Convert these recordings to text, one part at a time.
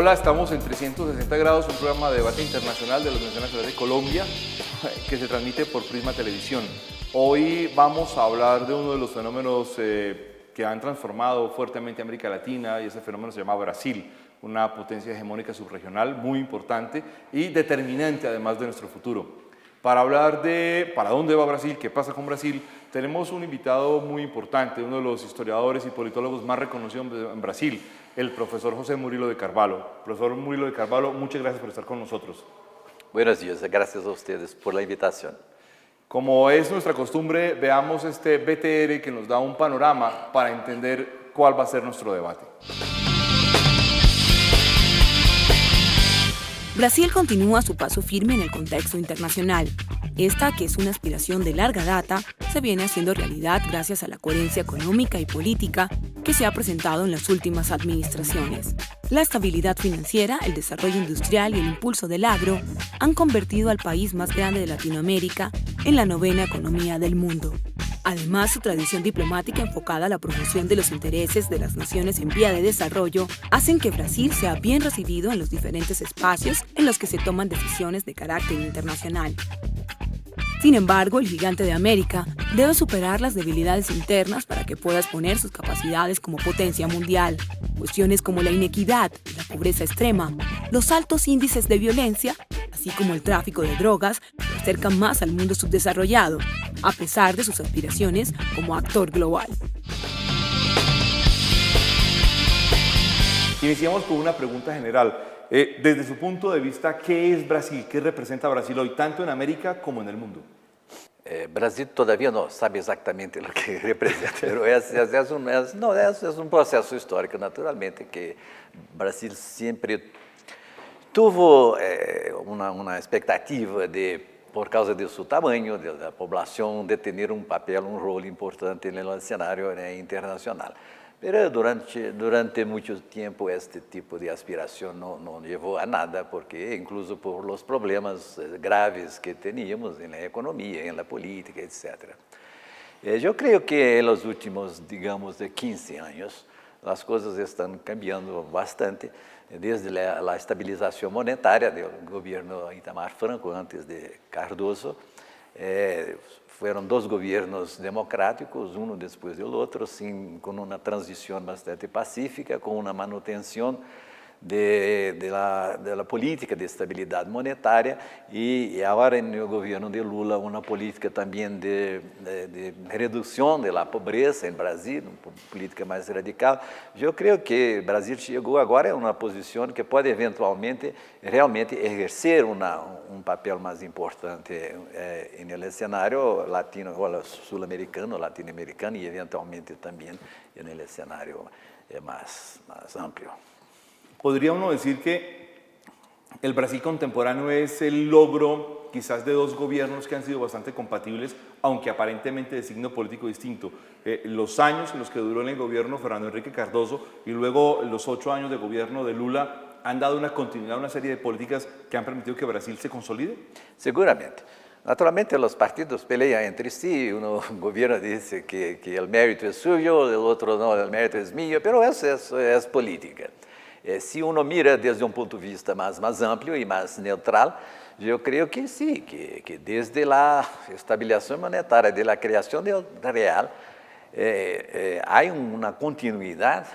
Hola, estamos en 360 grados, un programa de debate internacional de la Universidad Nacional de Colombia que se transmite por Prisma Televisión. Hoy vamos a hablar de uno de los fenómenos que han transformado fuertemente América Latina, y ese fenómeno se llama Brasil, una potencia hegemónica subregional muy importante y determinante además de nuestro futuro. Para hablar de para dónde va Brasil, qué pasa con Brasil, tenemos un invitado muy importante, uno de los historiadores y politólogos más reconocidos en Brasil, el profesor José Murilo de Carvalho. Profesor Murilo de Carvalho, muchas gracias por estar con nosotros. Buenos días, gracias a ustedes por la invitación. Como es nuestra costumbre, veamos este BTR que nos da un panorama para entender cuál va a ser nuestro debate. Brasil continúa su paso firme en el contexto internacional. Esta, que es una aspiración de larga data, se viene haciendo realidad gracias a la coherencia económica y política que se ha presentado en las últimas administraciones. La estabilidad financiera, el desarrollo industrial y el impulso del agro han convertido al país más grande de Latinoamérica en la novena economía del mundo. Además, su tradición diplomática enfocada a la promoción de los intereses de las naciones en vía de desarrollo hacen que Brasil sea bien recibido en los diferentes espacios en los que se toman decisiones de carácter internacional. Sin embargo, el gigante de América debe superar las debilidades internas para que pueda exponer sus capacidades como potencia mundial. Cuestiones como la inequidad y la pobreza extrema, los altos índices de violencia, así como el tráfico de drogas, lo acercan más al mundo subdesarrollado, a pesar de sus aspiraciones como actor global. Iniciamos con una pregunta general. Desde su punto de vista, ¿qué es Brasil? ¿Qué representa Brasil hoy, tanto en América como en el mundo? Brasil todavía no sabe exactamente lo que representa, pero es un proceso histórico, naturalmente, que Brasil siempre tuvo una expectativa de, por causa de su tamaño, de la población, de tener un papel, un rol importante en el escenario internacional. Pero durante mucho tiempo este tipo de aspiración no llevó a nada, porque incluso por los problemas graves que teníamos en la economía, en la política, etc. Yo creo que en los últimos, digamos, de 15 años, las cosas están cambiando bastante, desde la estabilización monetaria del gobierno Itamar Franco, antes de Cardoso. Fueron dos gobiernos democráticos, uno después del otro, con una transición bastante pacífica, con una manutención de la política de estabilidad monetaria, y ahora en el gobierno de Lula una política también de reducción de la pobreza en Brasil, una política más radical. Yo creo que Brasil llegó ahora a una posición que puede eventualmente realmente ejercer un papel más importante en el escenario latino, o sudamericano, latinoamericano, y eventualmente también en el escenario más amplio. ¿Podría uno decir que el Brasil contemporáneo es el logro quizás de dos gobiernos que han sido bastante compatibles, aunque aparentemente de signo político distinto? Los años en los que duró en el gobierno Fernando Henrique Cardoso y luego los 8 años de gobierno de Lula han dado una continuidad a una serie de políticas que han permitido que Brasil se consolide. Seguramente. Naturalmente los partidos pelean entre sí, un gobierno dice que el mérito es suyo, el otro no, el mérito es mío, pero eso es política. Si uno mira desde un punto de vista más amplio y más neutral, yo creo que sí, que desde la estabilización monetaria, de la creación del real, hay una continuidad.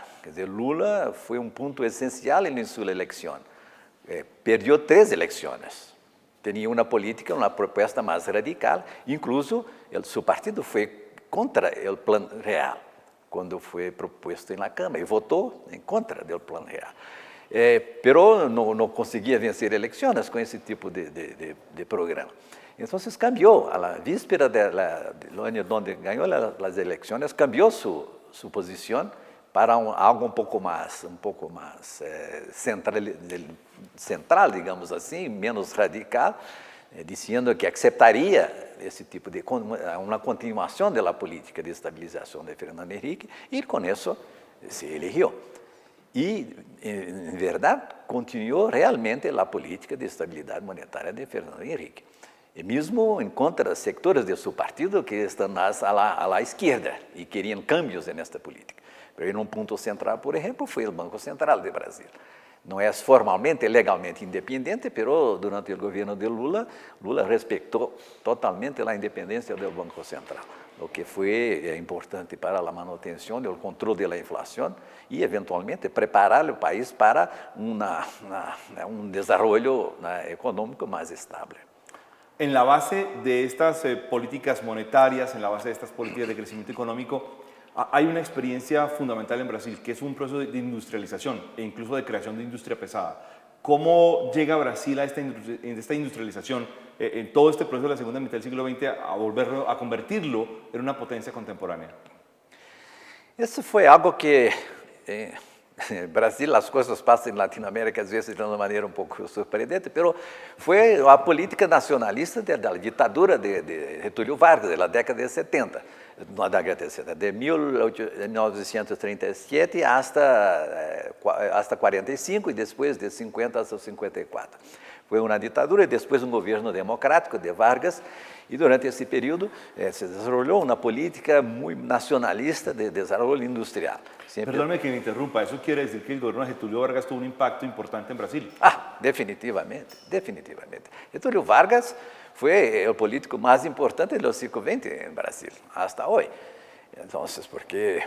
Lula fue un punto esencial en su elección. Perdió 3 elecciones. Tenía una política, una propuesta más radical, incluso su partido fue contra el plan real cuando fue propuesto en la Cámara, y votó en contra del plan real. Pero no conseguía vencer elecciones con ese tipo de programa. Entonces cambió, a la víspera del año donde ganó las elecciones, cambió su posición para algo un poco más central, digamos así, menos radical, diciendo que aceptaría esse tipo de uma continuação da política de estabilização de Fernando Henrique, e com isso se elegeu. E, em verdade, continuou realmente a política de estabilidade monetária de Fernando Henrique. E mesmo em contra sectores de seu partido que estão à la esquerda e queriam cambios nesta política. Mas em um ponto central, por exemplo, foi o Banco Central do Brasil. não é formalmente, legalmente independiente, pero durante o governo de Lula, Lula respeitou totalmente a independência do Banco Central, o que foi importante para a manutenção do controle da inflação e, eventualmente, preparar o país para desenvolvimento econômico mais estável. En la base de estas políticas monetarias, en la base de estas políticas de crecimiento económico, hay una experiencia fundamental en Brasil, que es un proceso de industrialización e incluso de creación de industria pesada. ¿Cómo llega Brasil a esta industrialización, en todo este proceso de la segunda mitad del siglo XX, a convertirlo en una potencia contemporánea? Isso foi algo que Brasil, as coisas passam em Latinoamérica às vezes de uma maneira um pouco surpreendente, mas foi a política nacionalista da ditadura de Getúlio Vargas, da década de 70, de 1937 hasta 45 e depois de 50 a 54. Foi uma ditadura e depois um governo democrático de Vargas, e durante esse período se desenvolveu uma política muito nacionalista de desenvolvimento industrial. Perdóneme que me interrumpa, ¿eso quiere decir que el gobierno de Getúlio Vargas tuvo un impacto importante en Brasil? Definitivamente, definitivamente. Getúlio Vargas foi o político mais importante do século XX em Brasil, até hoje. Então, porque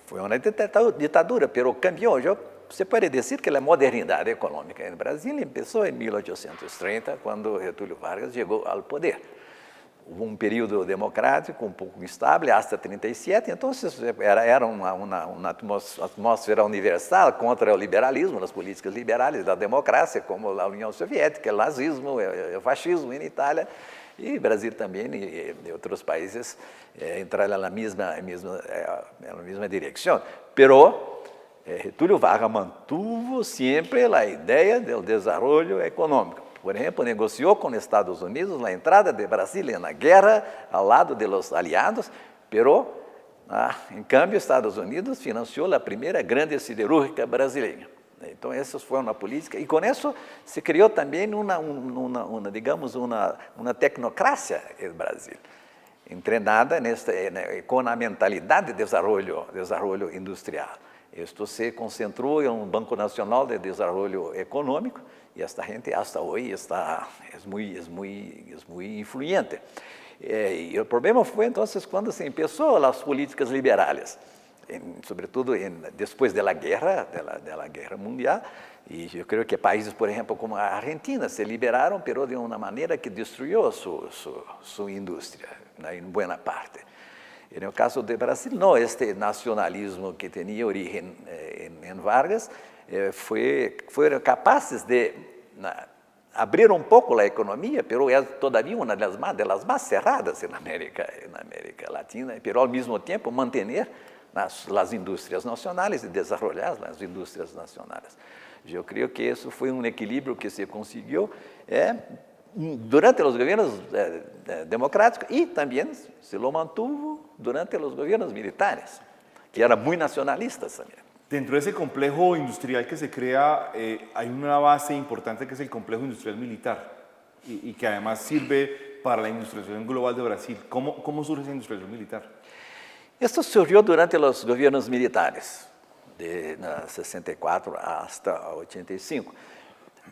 foi uma ditadura, mas cambiou. Você pode dizer que a modernidade econômica em Brasil começou em 1830, quando Getúlio Vargas chegou ao poder. Houve um período democrático um pouco instável, até 37, então era uma atmosfera universal contra o liberalismo, as políticas liberais da democracia, como a União Soviética, o nazismo, o fascismo em Itália, e Brasil também, e outros países entraram na mesma direção. Pero Getúlio Vargas mantuvo sempre a ideia do desenvolvimento econômico. Por exemplo, negociou com os Estados Unidos a entrada de Brasil na guerra ao lado de los aliados, pero, em cambio, Estados Unidos financiou a primeira grande siderúrgica brasileira. Então, essa foi uma política, e com isso se criou também uma tecnocracia no Brasil, treinada com a mentalidade de desenvolvimento industrial. Isto se concentrou em um Banco Nacional de Desenvolvimento Econômico, e esta gente hasta hoje é muito influente. E o problema foi, então, quando se começou as políticas liberais, sobretudo depois da guerra mundial, e eu creio que países, por exemplo, como a Argentina, se liberaram, mas de uma maneira que destruiu sua indústria, em boa parte. E no caso do Brasil, não, este nacionalismo que tinha origem em Vargas, foram capazes de abrir um pouco a economia, mas é todavia uma das mais cerradas na América Latina, mas ao mesmo tempo manter as indústrias nacionais e desenvolver as indústrias nacionais. Eu creio que isso foi um equilíbrio que se conseguiu durante os governos democráticos e também se lo mantuvo durante os governos militares, que eram muito nacionalistas também. Dentro de ese complejo industrial que se crea, hay una base importante que es el complejo industrial militar y que además sirve para la industrialización global de Brasil. ¿Cómo surge esa industrialización militar? Esto surgiu durante os governos militares, de 64 hasta 85.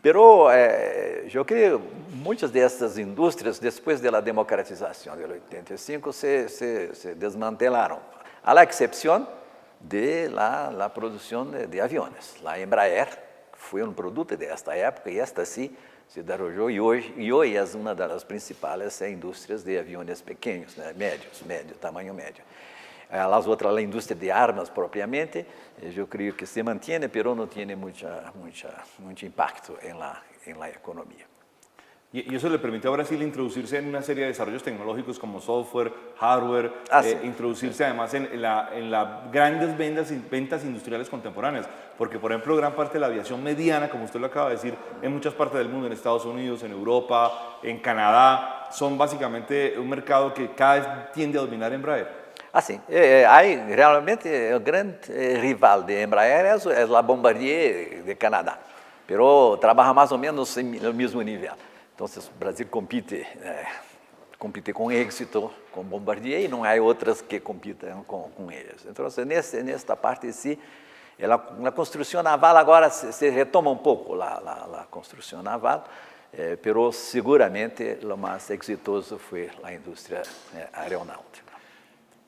Pero eu creio que muitas dessas indústrias, depois da democratização de 85, se desmantelaram, a exceção de la produção de aviões. A Embraer foi um produto desta época e esta sim se desenvolveu e hoje é uma das principais indústrias de aviões pequenos, tamanho médio. As outras, a indústria de armas propriamente, eu creio que se mantém, mas não tem muito impacto em la economia. Y eso le permitió a Brasil introducirse en una serie de desarrollos tecnológicos como software, hardware, introducirse además en las grandes ventas industriales contemporáneas, porque por ejemplo gran parte de la aviación mediana, como usted lo acaba de decir, en muchas partes del mundo, en Estados Unidos, en Europa, en Canadá, son básicamente un mercado que cada vez tiende a dominar Embraer. Sim, realmente o grande rival de Embraer é a Bombardier de Canadá, mas trabalha mais ou menos no mesmo nível. Então, o Brasil compite com êxito com Bombardier e não há outras que compitam com eles. Então, nesta parte, sim, La construção naval agora se retoma um pouco a construção naval, pero seguramente o mais exitoso foi a indústria aeronáutica.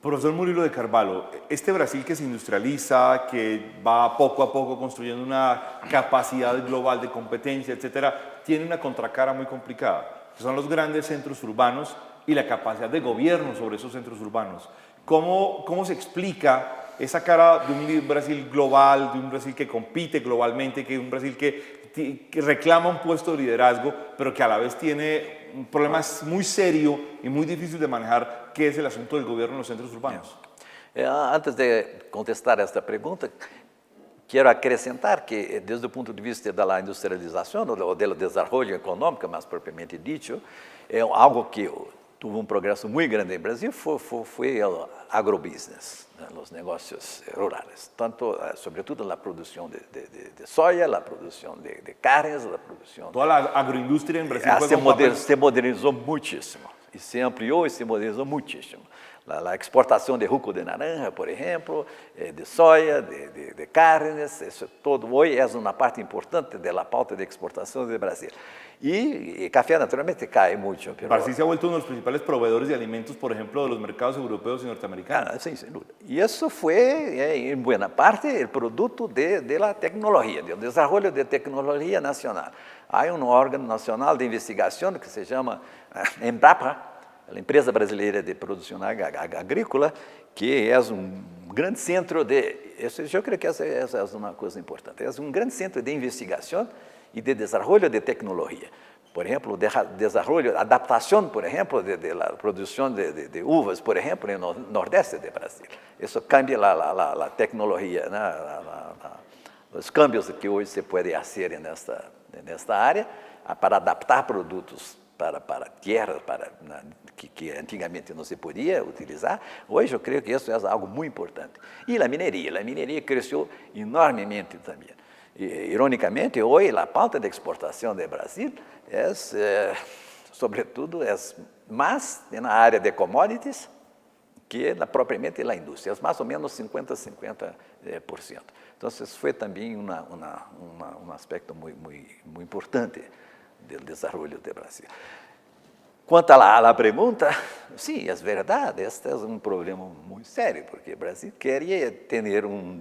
Profesor Murilo de Carvalho, este Brasil que se industrializa, que va poco a poco construyendo una capacidad global de competencia, etcétera, tiene una contracara muy complicada, que son los grandes centros urbanos y la capacidad de gobierno sobre esos centros urbanos. ¿Cómo se explica esa cara de un Brasil global, de un Brasil que compite globalmente, que es un Brasil que reclama un puesto de liderazgo, pero que a la vez tiene un problema muy serio y muy difícil de manejar, que es el asunto del gobierno en los centros urbanos? Antes de contestar esta pergunta, quero acrescentar que, desde o ponto de vista da industrialização, ou do desenvolvimento econômico, mais propriamente dito, algo que tuvo progresso muito grande em Brasil foi o agrobusiness, os negócios rurais, sobretudo a produção de soja, a produção de carnes, a produção... Toda a agroindústria em Brasil se modernizou muitíssimo, e se ampliou e se modernizou muitíssimo. A exportação de jugo de naranja, por exemplo, de soja, de carnes, isso todo hoje é uma parte importante da pauta de exportação do Brasil. Y café naturalmente cae mucho. Brasil se ha vuelto uno de los principales proveedores de alimentos, por ejemplo, de los mercados europeos y norteamericanos. Sí, sin duda. Y eso fue, en buena parte, el producto de la tecnología, del desarrollo de tecnología nacional. Hay un órgano nacional de investigación que se llama Embrapa, a empresa brasileira de produção agrícola, que é grande centro de... Eu creio que essa é uma coisa importante. É grande centro de investigação e de desenvolvimento de tecnologia. Por exemplo, desenvolvimento, adaptação, por exemplo, da produção de uvas, por exemplo, no nordeste do Brasil. Isso cambia a tecnologia, né? Os cambios que hoje se pode fazer nesta área para adaptar produtos para terras que antigamente não se podia utilizar. Hoje eu creio que isso é algo muito importante. E a mineria cresceu enormemente também. Ironicamente, hoje a pauta de exportação do Brasil sobretudo, é mais na área de commodities que propriamente na indústria, é mais ou menos 50%. Então, isso foi também um aspecto muito importante do desenvolvimento do Brasil. Quanto à pergunta, sim, é verdade, este é problema muito sério, porque o Brasil queria ter um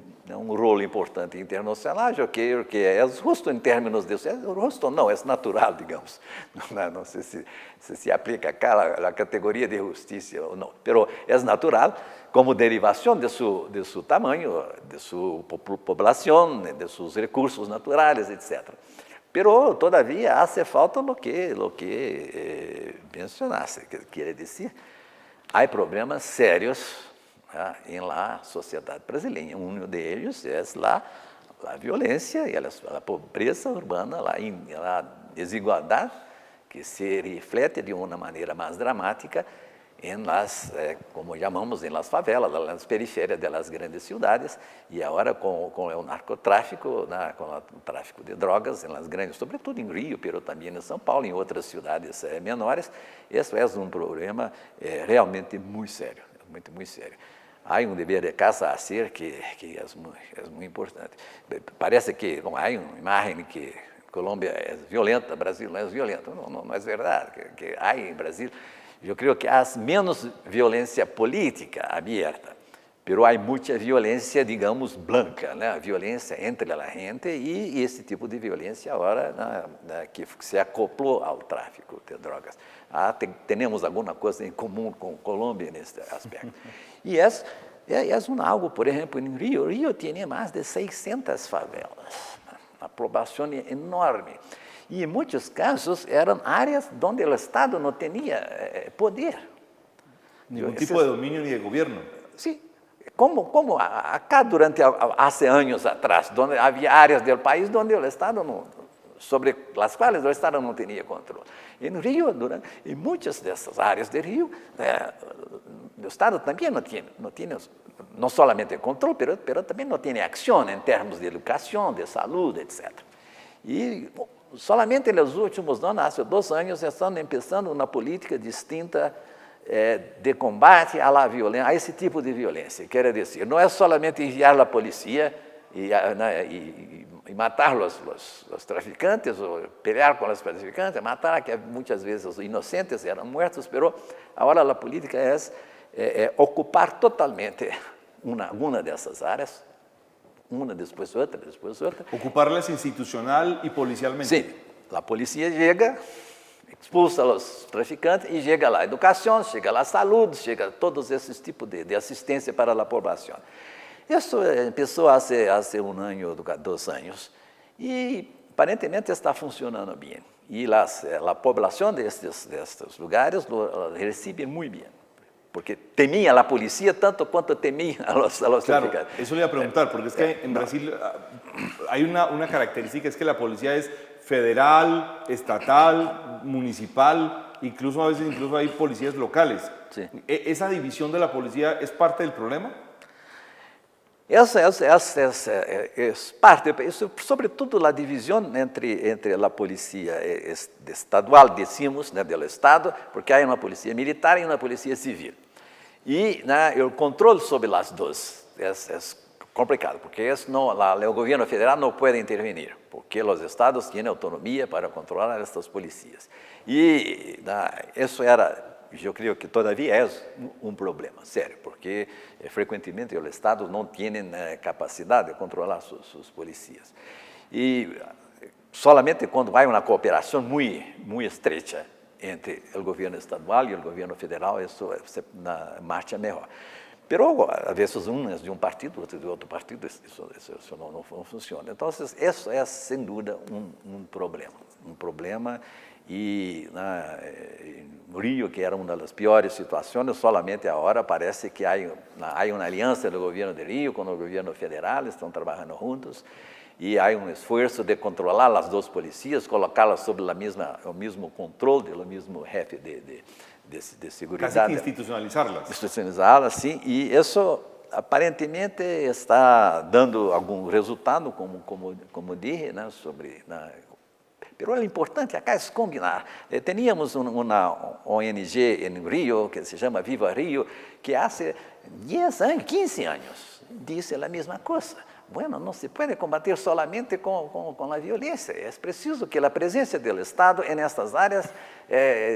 rol importante internacional, eu creio que é justo em termos de... Justo não, é natural, digamos. Não sei se aplica a categoria de justiça ou não, mas é natural como derivação de seu tamanho, de sua população, de seus recursos naturais, etc. Pero, todavia, hace falta lo que mencionaste, que quiere decir, há problemas sérios em la sociedade brasileira. Um deles é a violência e a pobreza urbana, a desigualdade, que se reflete de uma maneira mais dramática como chamamos, em las favelas, nas periferias das grandes cidades, e agora com o narcotráfico, com o tráfico de drogas, nas grandes, sobretudo em Rio, mas também em São Paulo, em outras cidades menores. Isso é problema realmente muito sério, muito sério. Há dever de casa a ser que é muito importante. Parece que há uma imagem que Colômbia é violenta, Brasil não é violento. Não é verdade, que há em Brasil... Eu creio que há menos violência política aberta, mas há muita violência, digamos, branca, né? Violência entre a gente e esse tipo de violência agora que se acoplou ao tráfico de drogas. Temos alguma coisa em comum com a Colômbia nesse aspecto. E é algo, por exemplo, em Rio. Rio tinha mais de 600 favelas, uma população enorme. E, em muitos casos, eram áreas onde o Estado não tinha poder. Nenhum tipo de domínio nem de governo. Sim. Como acá, há anos atrás, onde havia áreas do país onde o Estado sobre as quais o Estado não tinha controle. E no Rio, em muitas dessas áreas do Rio, o Estado também não tinha não somente controle, mas também não tinha ação em termos de educação, de saúde, etc. E solamente nos últimos anos, há 2 anos, estão começando uma política distinta de combate à violência, a esse tipo de violência. Quer dizer, não é somente enviar a polícia y matar los traficantes, o pelear con los traficantes, matar, que muchas veces los inocentes eran muertos, pero ahora la política es ocupar totalmente una de esas áreas, una después otra, después otra. Ocuparlas institucional y policialmente. Sí, la policía llega, expulsa a los traficantes y llega la educación, llega la salud, llega todos esos tipos de asistencia para la población. Eso empezó hace 1 año, 2 años, y aparentemente está funcionando bien. Y la población de estos lugares lo recibe muy bien, porque temía a la policía tanto cuanto temía a los Claro, traficantes. eso le iba a preguntar, porque es que en Brasil hay una característica, es que la policía es federal, estatal, municipal, incluso a veces hay policías locales. Sí. ¿Esa división de la policía es parte del problema? Essa é parte, sobretudo a divisão entre a polícia estadual, decimos, do Estado, porque há uma polícia militar e uma polícia civil. E o controle sobre as duas é complicado, porque o governo federal não pode intervenir, porque os estados têm autonomia para controlar estas polícias. E isso era... Eu creio que todavia é problema sério, porque frequentemente os estados não têm capacidade de controlar suas polícias. E solamente quando há uma cooperação muito estreita entre o governo estadual e o governo federal, isso marcha melhor. Pero, a vezes, um é de um partido, outro de outro partido, isso não funciona. Então, isso é, sem dúvida, um problema. Um problema. E no Rio, que era uma das piores situações, solamente agora parece que há uma aliança do governo de Rio com o governo federal, estão trabalhando juntos, e há um esforço de controlar as duas polícias, colocá-las sob o mesmo controle, o mesmo jefe de segurança. Casi que institucionalizá-las. Institucionalizá-las, sim, e isso aparentemente está dando algum resultado, como disse, sobre... Pero é importante acá es combinar. Teníamos uma ONG em Rio, que se chama Viva Rio, que há 10 anos, 15 anos, disse a mesma coisa. Bueno, não se pode combater solamente com a violência. É preciso que a presença do Estado nestas áreas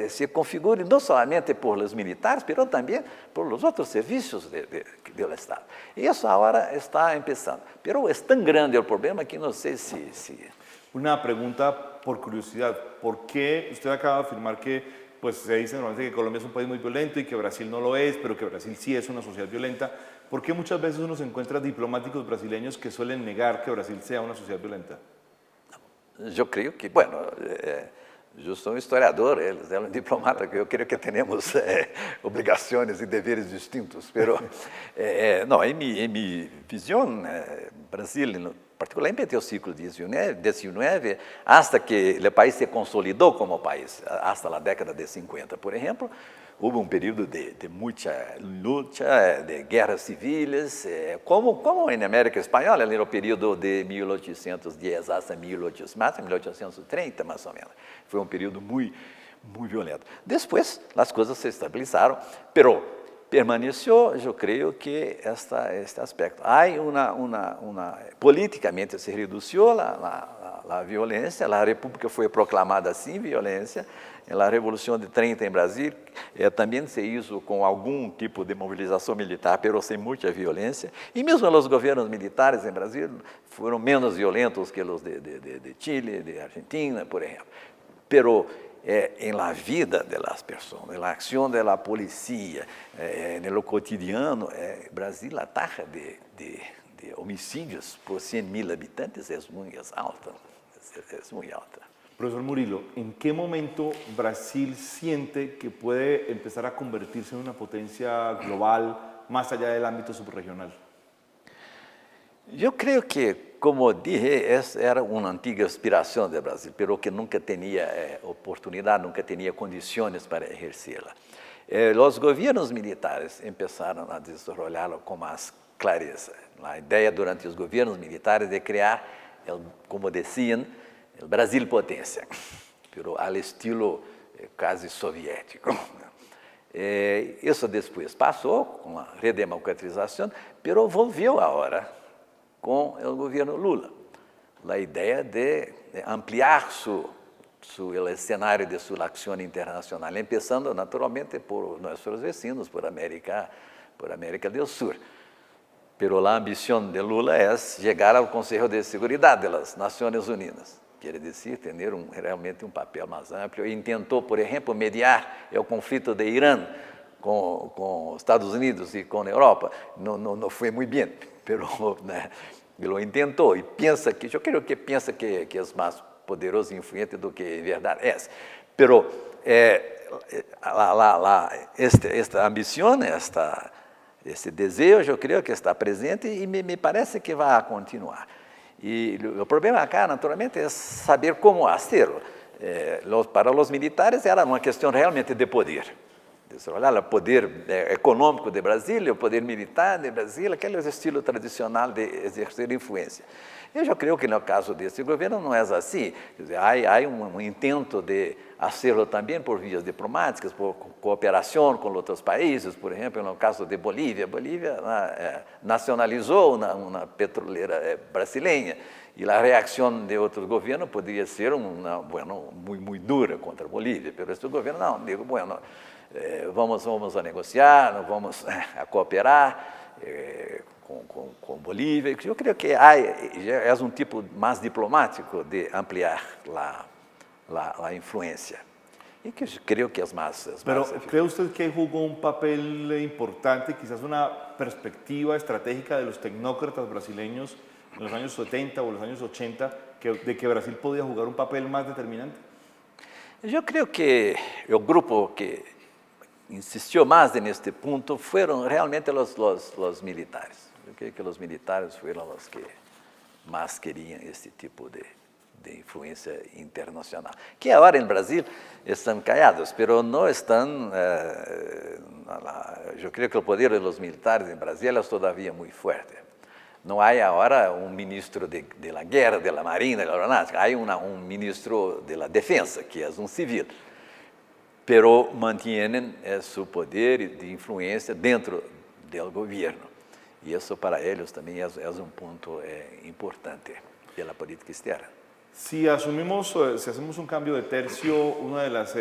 se configure não somente por os militares, mas também por os outros serviços do Estado. E isso agora está começando. Mas é tão grande o problema que não sei se... Una pregunta por curiosidad. ¿Por qué usted acaba de afirmar que pues, se dice normalmente que Colombia es un país muy violento y que Brasil no lo es, pero que Brasil sí es una sociedad violenta? ¿Por qué muchas veces uno se encuentra diplomáticos brasileños que suelen negar que Brasil sea una sociedad violenta? Eu creio que, bueno, eu sou um historiador, eles eram diplomatas, que eu creio que temos obrigações e deveres distintos, mas não, em minha visão, Brasil, particularmente no século XIX, hasta que o país se consolidou como país, hasta a década de 50, por exemplo, houve um período de muita luta, de guerras civis, como na América Espanhola, no período de 1810 até 1830, mais ou menos. Foi um período muito violento. Depois, as coisas se estabilizaram, pero permaneceu, eu creio que este aspecto. Politicamente se reduziu a violência, a república foi proclamada sem violência, na Revolução de 30 em Brasil, também se hizo com algum tipo de mobilização militar, mas sem muita violência, e mesmo os governos militares em Brasil foram menos violentos que os de Chile, de Argentina, por exemplo. Pero en la vida de las personas, en la acción de la policía, en lo cotidiano, Brasil, la taxa de homicídios por 100.000 habitantes es muy alta. Es muy alta. Profesor Murilo, ¿en qué momento Brasil siente que puede empezar a convertirse en una potencia global más allá del ámbito subregional? Eu creio que, como dije, essa era uma antiga aspiração do Brasil, pero que nunca tinha oportunidade, nunca tinha condições para exercê-la. Os governos militares começaram a desenvolvê-la com mais clareza. A ideia durante os governos militares de criar, como diziam, o Brasil potência, pero ao estilo quase soviético. Isso depois passou com a redemocratização, pero volveu agora. com o governo Lula. A ideia de ampliar o cenário de sua ação internacional, começando naturalmente por nossos vecinos, por América do Sul. Pero a ambição de Lula é chegar ao Conselho de Seguridade das Nações Unidas. Quer dizer, ter realmente papel mais amplo. E tentou, por exemplo, mediar o conflito de Irã com os Estados Unidos e com a Europa. Não foi muito bem, mas ele tentou e pensa que, eu creio que pensa que é mais poderoso e influente do que em verdade é. Pero esta ambição, esse desejo, eu creio que está presente e me parece que vai continuar. E o problema acá, naturalmente, é saber como fazê-lo. Para os militares era uma questão realmente de poder. Olhar o poder econômico de Brasília, o poder militar de Brasília, aquele estilo tradicional de exercer influência. Eu creio que no caso desse governo não é assim. Quer dizer, há intento de fazê-lo também por vias diplomáticas, por cooperação com outros países. Por exemplo, no caso de Bolívia, nacionalizou uma petroleira brasileira e a reação de outros governos poderia ser muito dura contra a Bolívia. Mas este governo não, digo, vamos a negociar, vamos a cooperar com Bolívia. Eu creio que é tipo mais diplomático de ampliar a influência. E que creio que es más. Pero, ¿cree usted que jugó un papel importante, quizás una perspectiva estratégica de los tecnócratas brasileños en los años 70 o los años 80, de que Brasil podía jugar un papel más determinante? Yo creo que el grupo que insistió más en este punto fueron realmente los militares. Yo creo que los militares fueron los que más querían este tipo de influência internacional, que agora em Brasil estão callados, pero não estão, eu creio que o poder dos militares em Brasília é todavia muito forte. Não há agora ministro de la guerra, de la marina, de la aeronáutica, há ministro de la defensa, que é civil, pero mantêm seu poder de influência dentro do governo. E isso para eles também é ponto importante pela política externa. Si hacemos un cambio de tercio, uno de los,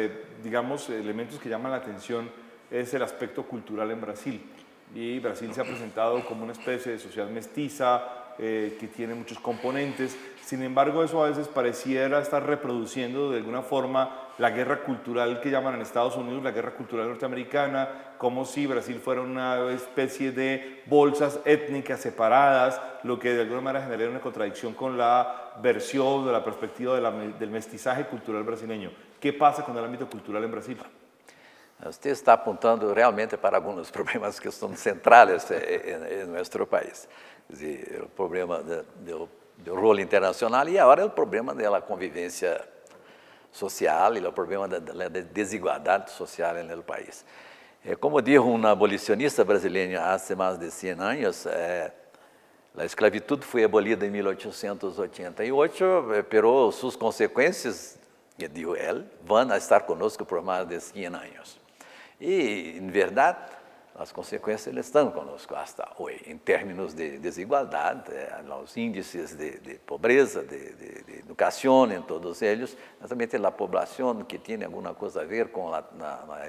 elementos que llaman la atención es el aspecto cultural en Brasil. Y Brasil se ha presentado como una especie de sociedad mestiza, que tiene muchos componentes. Sin embargo, eso a veces pareciera estar reproduciendo de alguna forma la guerra cultural que llaman en Estados Unidos la guerra cultural norteamericana, como si Brasil fuera una especie de bolsas étnicas separadas, lo que de alguna manera genera una contradicción con la versión de la perspectiva del mestizaje cultural brasileño. ¿Qué pasa con el ámbito cultural en Brasil? Usted está apuntando realmente para algunos problemas que son centrales en nuestro país. Es decir, el problema del rol internacional y ahora el problema de la convivencia social y el problema de la desigualdad social en el país. Como dijo una abolicionista brasileña hace más de 100 años, la esclavitud fue abolida en 1888, pero sus consecuencias, dijo él, van a estar conosco por más de 100 años. E, em verdade, as consequências estão conosco até hoje, em termos de desigualdade, os índices de pobreza, de educação, em todos eles, exatamente a população que tem alguma coisa a ver com a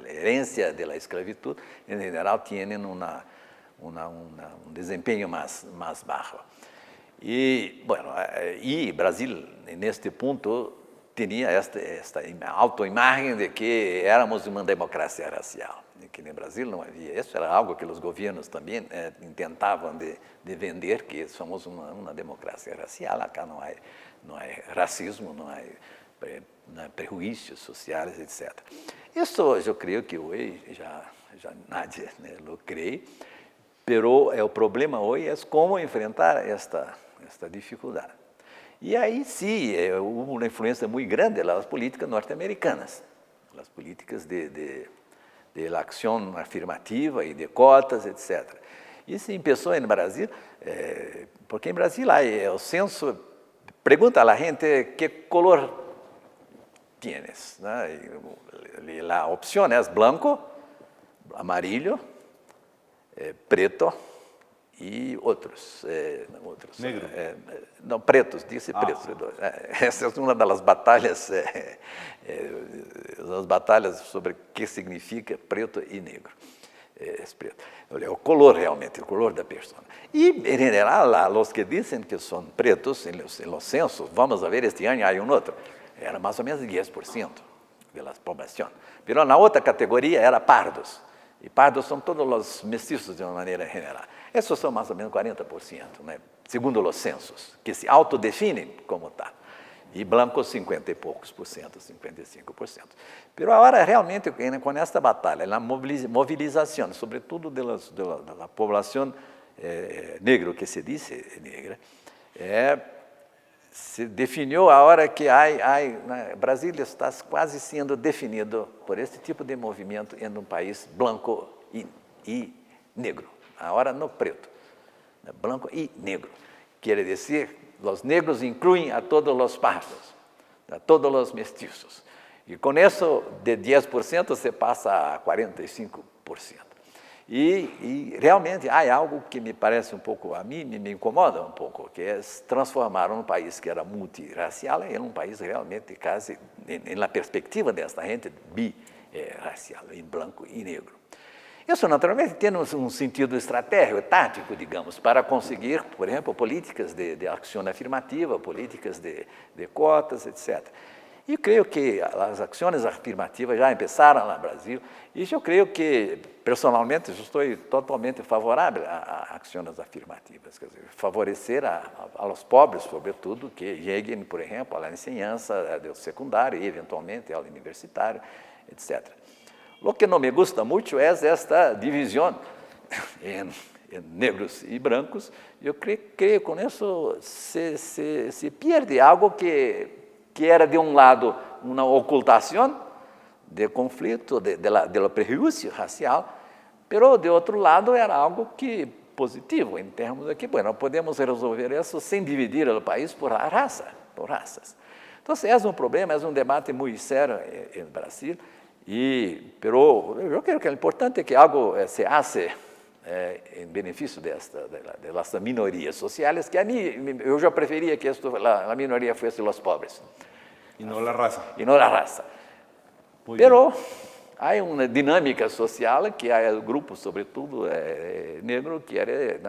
herência da esclavitud, em geral, tem desempenho mais baixo. E, Brasil, neste ponto, tinha esta autoimagem de que éramos uma democracia racial, e que no Brasil não havia. Isso era algo que os governos também tentavam de vender, que somos uma democracia racial. Acá não há racismo, não há prejuízos sociais, etc. Isso eu creio que hoje já nadie lo cree, pero o problema hoje é como enfrentar esta dificuldade. E aí sim, houve uma influência muito grande das políticas norte-americanas, as políticas de ação afirmativa e de cotas, etc. Isso começou no Brasil, porque em Brasil o censo pergunta a gente que color tienes, né? E a opção é branco, amarillo, preto y otros. Negro. No, pretos, dice pretos. Essa é uma das batalhas, sobre o que significa preto e negro. Preto. É o color realmente, o color da pessoa. E, em geral, os que dizem que são pretos, em los censos, vamos a ver, este ano há outro, era mais ou menos 10% da população. Mas na outra categoria era pardos. E pardos são todos os mestiços de uma maneira geral. Esses são mais ou menos 40%, né? Segundo os censos, que se autodefinem como tal. E brancos 50 e poucos por cento, 55%. Mas agora, realmente, com esta batalha, na mobilização, sobretudo da população negra, que se diz negra, se definiu a hora que Brasil está quase sendo definido por este tipo de movimento em um país branco e negro. Agora no preto, branco e negro. Quer dizer, os negros incluem a todos os pardos, a todos os mestiços. E com isso, de 10% se passa a 45%. E realmente há algo que me parece um pouco, a mim me incomoda um pouco, que é transformar um país que era multirracial em um país realmente quase, na perspectiva desta gente, birracial, em branco e negro. Isso, naturalmente, tem um sentido estratégico, tático, digamos, para conseguir, por exemplo, políticas de ação afirmativa, políticas de cotas, etc. E creio que as ações afirmativas já começaram no Brasil, e eu creio que, personalmente, estou totalmente favorável a ações afirmativas, quer dizer, favorecer aos pobres, sobretudo, que cheguem, por exemplo, à enseñança do secundário e, eventualmente, ao universitário, etc. O que não me gusta muito é esta divisão em negros e brancos. Eu creio que com isso se perde algo que era, de um lado, uma ocultação de conflito, do prejuízo racial, mas, de outro lado, era algo que positivo, em termos de que, bueno, podemos resolver isso sem dividir o país por raças. Então, é um problema, é um debate muito sério no Brasil, pero eu creio que é importante que algo se hace em benefício dessas minorias sociais, que a mim, eu já preferia que a minoria fosse os pobres. E não a raça. E não a raça. Pero há uma dinâmica social que há grupos, sobretudo negro, que querem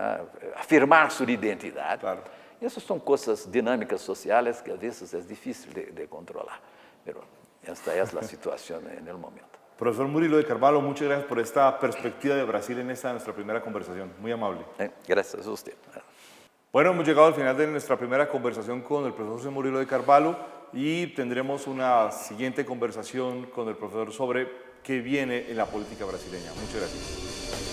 afirmar sua identidade. Claro. Essas são coisas dinâmicas sociais que, às vezes, é difícil de controlar. Pero esta é a situação no momento. Profesor Murilo de Carvalho, muchas gracias por esta perspectiva de Brasil en esta nuestra primera conversación. Muy amable. Gracias a usted. Bueno, hemos llegado al final de nuestra primera conversación con el profesor José Murilo de Carvalho y tendremos una siguiente conversación con el profesor sobre qué viene en la política brasileña. Muchas gracias.